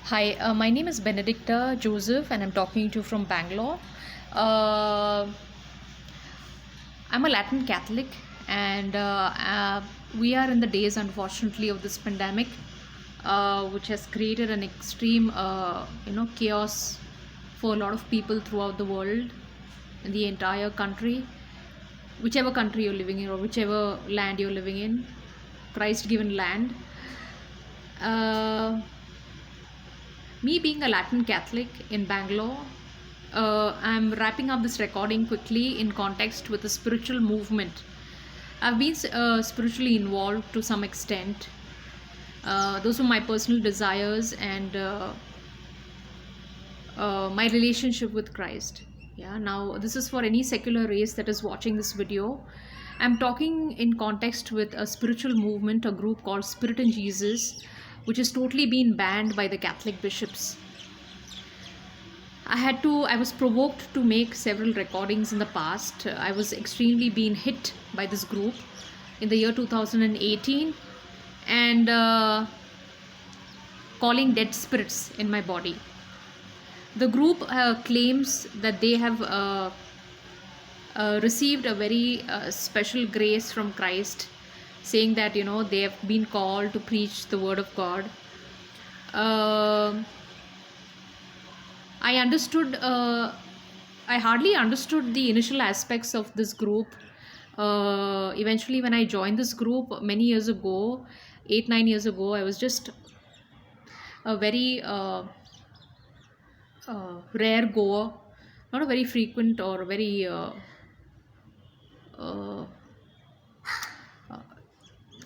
Hi, my name is Benedicta Joseph, and I'm talking to you from Bangalore. Uh, I'm a Latin Catholic, and we are in the days, unfortunately, of this pandemic, which has created an extreme, chaos for a lot of people throughout the world, in the entire country, whichever country you're living in, or whichever land you're living in, Christ-given land. Uh, Me being a Latin Catholic in Bangalore, I'm wrapping up this recording quickly in context with a spiritual movement. I've been spiritually involved to some extent. Those were my personal desires and my relationship with Christ. Yeah, now this is for any secular race that is watching this video. I'm talking in context with a spiritual movement, a group called Spirit in Jesus, which has totally been banned by the Catholic bishops. I was provoked to make several recordings in the past. I was extremely being hit by this group in the year 2018 and calling dead spirits in my body. The group claims that they have received a very special grace from Christ, saying that they have been called to preach the word of God. I understood. I hardly understood the initial aspects of this group. Eventually, when I joined this group many years ago, 8 9 years ago, I was just a very rare goer, not a very frequent or very. Uh,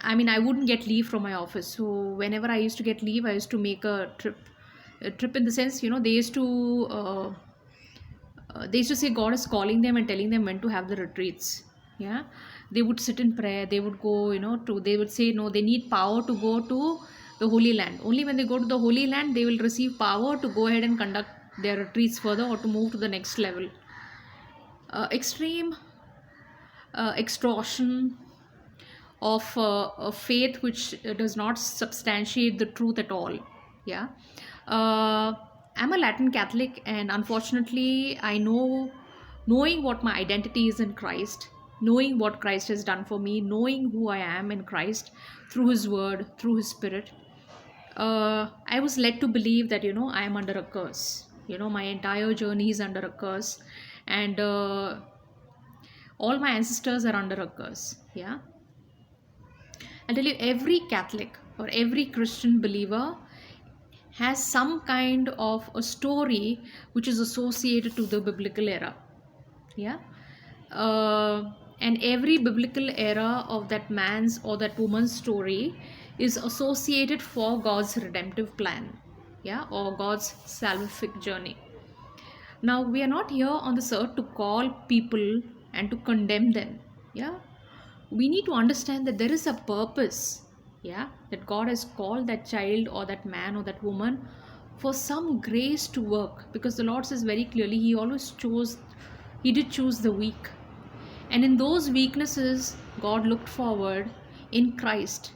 I mean, I wouldn't get leave from my office. So whenever I used to get leave, I used to make a trip. A trip in the sense, they used to say God is calling them and telling them when to have the retreats. Yeah, they would sit in prayer. They would go, they would say no. They need power to go to the Holy Land. Only when they go to the Holy Land, they will receive power to go ahead and conduct their retreats further or to move to the next level. Extreme extortion of a faith which does not substantiate the truth at all. Yeah. uh, I'm a Latin Catholic, and unfortunately I know, knowing what my identity is in Christ, knowing what Christ has done for me, knowing who I am in Christ through his word, through his spirit, I was led to believe that I am under a curse. My entire journey is under a curse, and all my ancestors are under a curse. Yeah, I'll tell you, every Catholic or every Christian believer has some kind of a story which is associated to the biblical era. Yeah. And every biblical era of that man's or that woman's story is associated for God's redemptive plan. Yeah, or God's salvific journey. Now, we are not here on this earth to call people and to condemn them. Yeah, we need to understand that there is a purpose. Yeah, that God has called that child or that man or that woman for some grace to work, because the Lord says very clearly he did choose the weak, and in those weaknesses God looked forward in Christ.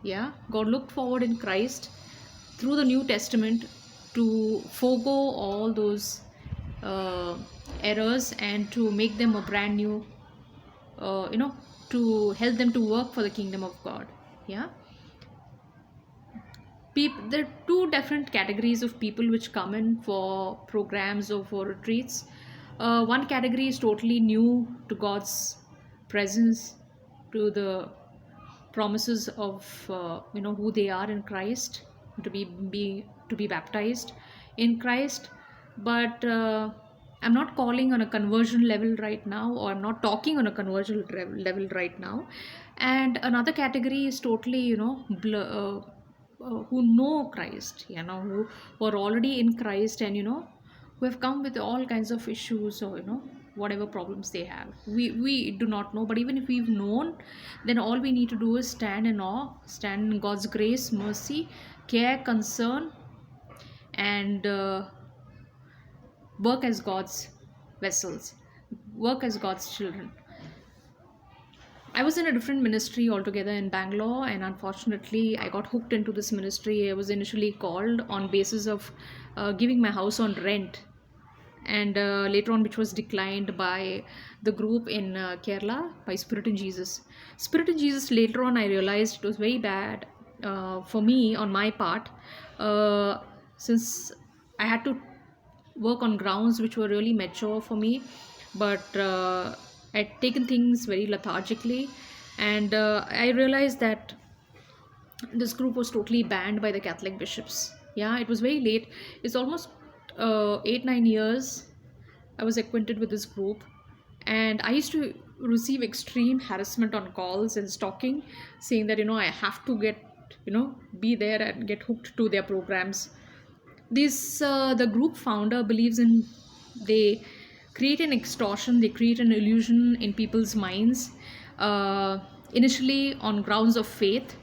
Yeah, God looked forward in Christ through the New Testament to forego all those uh, errors and to make them a brand new, uh, you know to help them to work for the kingdom of God. Yeah, there are two different categories of people which come in for programs or for retreats. One category is totally new to God's presence, to the promises of who they are in Christ, to be baptized in Christ. But I'm not calling on a conversion level right now, or I'm not talking on a conversion level right now. And another category is totally, who know Christ, who are already in Christ, and who have come with all kinds of issues, or whatever problems they have. We do not know, but even if we've known, then all we need to do is stand in awe, stand in God's grace, mercy, care, concern, and work as God's vessels, work as God's children. I was in a different ministry altogether in Bangalore, and unfortunately, I got hooked into this ministry. I was initially called on basis of giving my house on rent, and later on, which was declined by the group in Kerala by Spirit in Jesus. Spirit in Jesus. Later on, I realized it was very bad for me on my part, uh, since I had to work on grounds which were really mature for me, but I'd taken things very lethargically, and I realized that this group was totally banned by the Catholic bishops. Yeah, it was very late. It's almost 8 9 years I was acquainted with this group, and I used to receive extreme harassment on calls and stalking, saying that I have to get be there and get hooked to their programs. This The group founder believes in, they create an extortion, they create an illusion in people's minds, uh, initially on grounds of faith,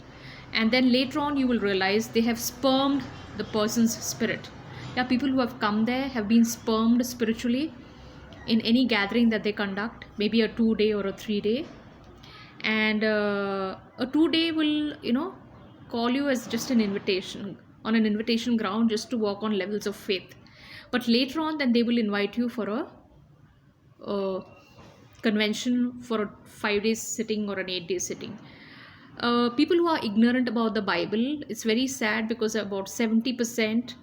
and then later on you will realize they have spermed the person's spirit. Yeah, people who have come there have been spermed spiritually in any gathering that they conduct, maybe a 2 day or a 3 day. And a 2 day will call you as just an invitation, on an invitation ground, just to work on levels of faith. But later on, then they will invite you for a convention, for a 5 days sitting or an 8 day sitting. People who are ignorant about the Bible, it's very sad, because about 70%,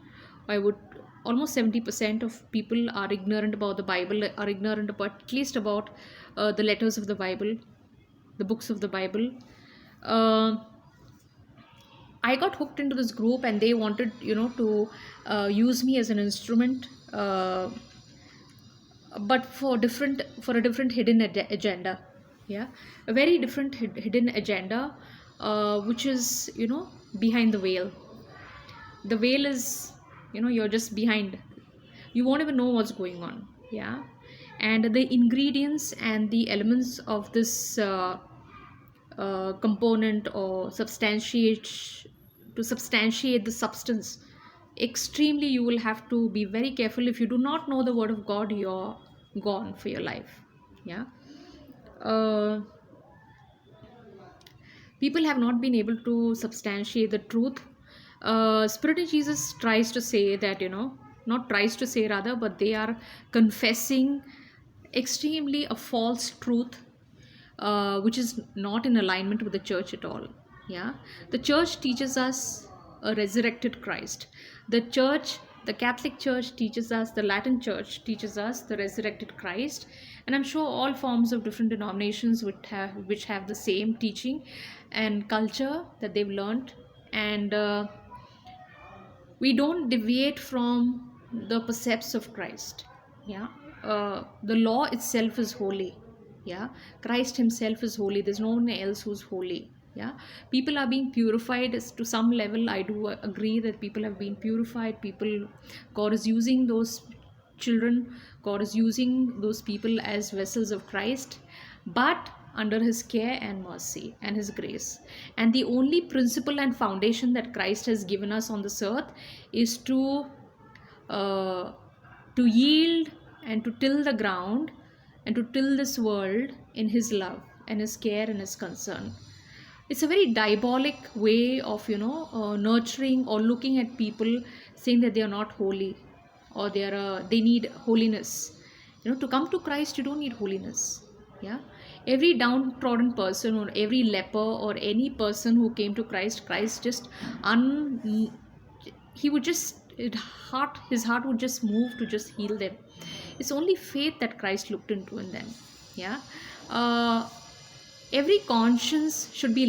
I would almost 70% of people are ignorant about the Bible, are ignorant about, at least about the letters of the Bible, the books of the Bible. Uh, I got hooked into this group, and they wanted, to use me as an instrument, but for a different hidden agenda. Yeah, a very different hidden agenda, which is behind the veil. The veil is, you're just behind. You won't even know what's going on. Yeah, and the ingredients and the elements of this component, or substantiate the substance, extremely, you will have to be very careful. If you do not know the word of God, you're gone for your life. Yeah. uh, People have not been able to substantiate the truth. Spirit of Jesus tries to say that, not tries to say rather, but they are confessing extremely a false truth, which is not in alignment with the church at all. Yeah, the church teaches us a resurrected Christ. The church, the Catholic Church teaches us, the Latin Church teaches us the resurrected Christ, and I'm sure all forms of different denominations which have the same teaching and culture that they've learned, and we don't deviate from the precepts of Christ. Yeah, the law itself is holy. Yeah, Christ Himself is holy. There's no one else who's holy. Yeah, people are being purified to some level. I do agree that people have been purified. God is using those children. God is using those people as vessels of Christ, but under His care and mercy and His grace. And the only principle and foundation that Christ has given us on this earth is uh, to yield and to till the ground and to till this world in His love and His care and His concern. It's a very diabolic way of nurturing or looking at people, saying that they are not holy, or they need holiness. To come to Christ, you don't need holiness. Yeah, every downtrodden person, or every leper, or any person who came to Christ just he would just his heart would just move to just heal them. It's only faith that Christ looked into in them. Yeah, uh, every conscience should be